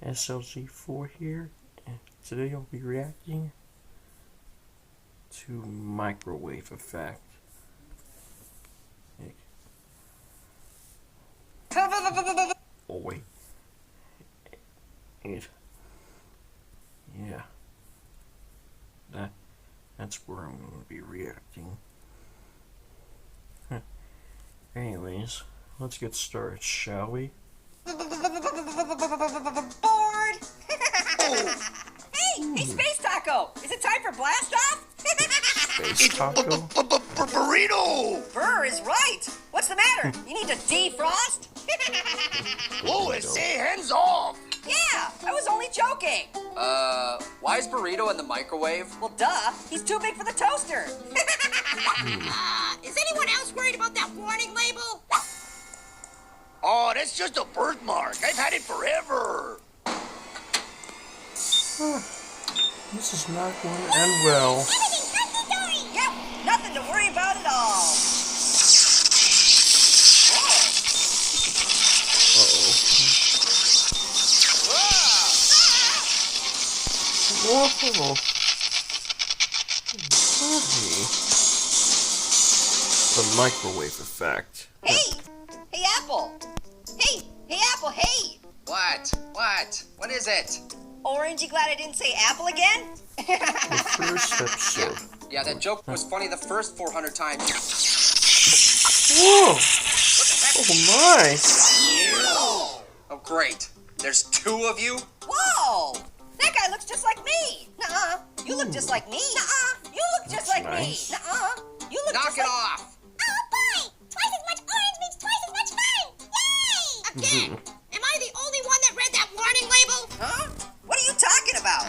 SLG4 here, and today I'll be reacting to microwave effect. Oh wait, yeah, that's where I'm going to be reacting. Anyways, let's get started, shall we? Bored! Hey, Space Taco! Is it time for blast off? Space Taco? Burrito! Burr is right! What's the matter? You need to defrost? Louis, say hands off! Yeah, I was only joking. Why is Burrito in the microwave? Well, duh. He's too big for the toaster. Is anyone else worried about that warning label? Oh, that's just a birthmark. I've had it forever. This is not going to end well. Everything's hunky-dory! Yep, nothing to worry about at all. Whoa. The microwave effect. Hey, Apple. Hey, Apple, hey. What? What is it? Orange, you glad I didn't say apple again? The first episode. Yeah, that joke was funny the first 400 times. Whoa! Oh my! Oh, great. There's two of you? Whoa! That guy looks just like me. Nuh-uh. You look just like me. Nuh-uh. You look just like nice. me. Nuh-uh. You look Knock just it like... off! Oh boy! Twice as much orange means twice as much fun! Yay! Again! Am I the only one that read that warning label? Huh? What are you talking about?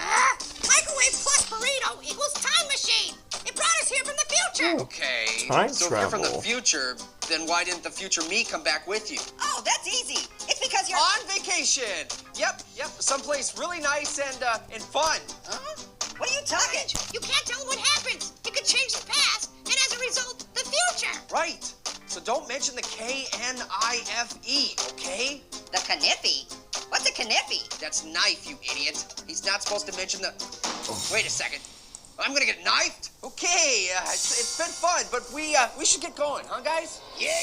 Microwave plus burrito equals time machine! It brought us here from the future! Okay. Time so if you're from the travel. future, then why didn't the future me come back with you? Oh, that's easy. It's because you're... On vacation! Yep. Someplace really nice and fun. Huh? What are you talking? You can't tell what happens! You could change the past, and as a result, the future! Right. So don't mention the K-N-I-F-E, okay? The kniffy? What's a kniffy? That's knife, you idiot. He's not supposed to mention the... Oh, wait a second. I'm gonna get knifed? Okay, it's been fun, but we should get going, huh, guys? Yeah.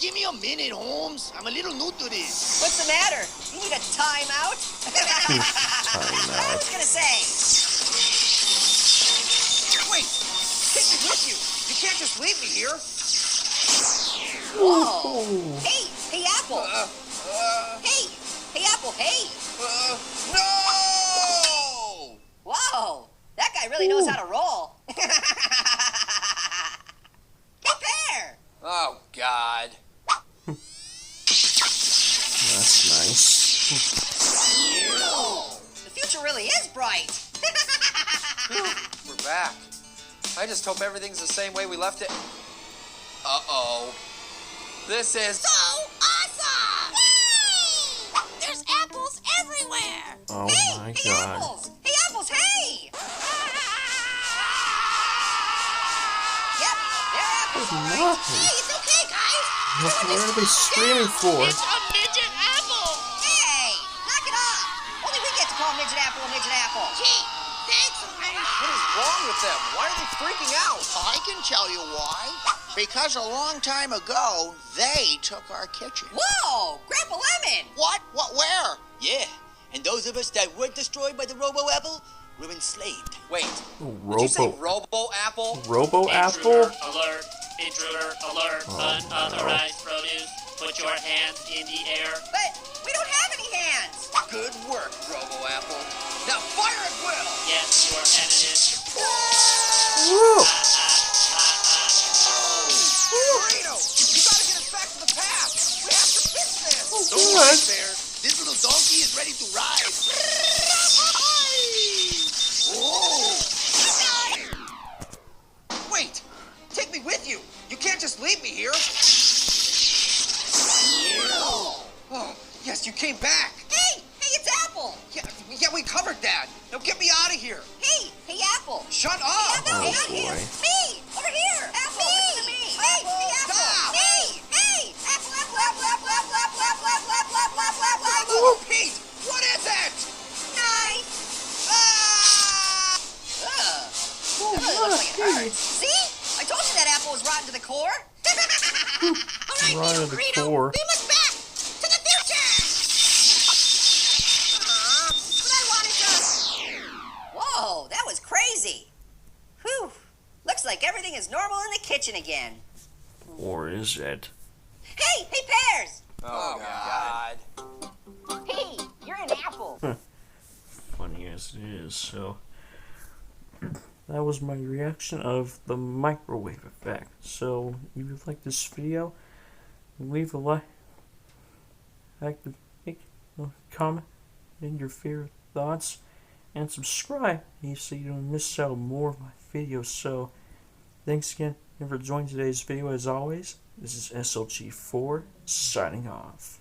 Give me a minute, Holmes. I'm a little new to this. What's the matter? You need a timeout? I was gonna say. Wait! Take me with you! You can't just leave me here! Whoa! Hey, Apple! Hey, Apple, hey! No! Whoa! That guy really knows how to roll. Hey, Pear! Oh, God. That's nice. The future really is bright. We're back. I just hope everything's the same way we left it. Uh-oh. This is... So awesome! Yay! There's apples everywhere! Oh Hey, my hey, god. Apples! Hey, Apples, hey! Yep, they're apples. Nothing. Hey, it's okay, guys! What are they screaming for? It's a midget apple! Hey, knock it off. Only we get to call Midget Apple a Midget Apple. Gee, thanks, What is wrong with them? Why are they freaking out? I can tell you why. Because a long time ago, they took our kitchen. Whoa, Grandpa Lemon. What? Where? Yeah, and those of us that weren't destroyed by the Robo-Apple were enslaved. Wait, did you say Robo-Apple? Robo-Apple? Alert! Intruder alert! Unauthorized produce. Put your hands in the air. But we don't have any hands. Good work, Robo-Apple. Now fire at will! Yes, your enemies. Whoa! Burrito, you gotta get us back to the past. We have to fix this. Don't worry, Bear. This little donkey is ready to ride. Whoa! Wait, take me with you. You can't just leave me here. Oh, yes, you came back. Hey, it's Apple. Yeah, we covered that. Now get me out of here. Hey, Apple. Shut up. Apple, Oh, not him. boy. Me, over here. Apple, listen to me. Hey, Apple. Stop. Hey, Apple, Apple, Apple, Apple, Apple, Apple, Apple, Apple, Apple, Apple, Apple, Apple, Apple. Oh, Pete, what is it? really looks like it hurts. See? I told you that apple was rotten to the core. All right, Right Beetle at the Burrito, core. beam us back to the future. But I wanted to... Whoa, that was crazy. Whew. Looks like everything is normal in the kitchen again. Or is it? Hey, Pears! Oh, God. Hey, you're an apple. Funny as it is, so that was my reaction of the microwave effect. So if you like this video, leave a like, comment, and your favorite thoughts, and subscribe so you don't miss out more of my videos. So thanks again for joining today's video. As always, this is SLG4 signing off.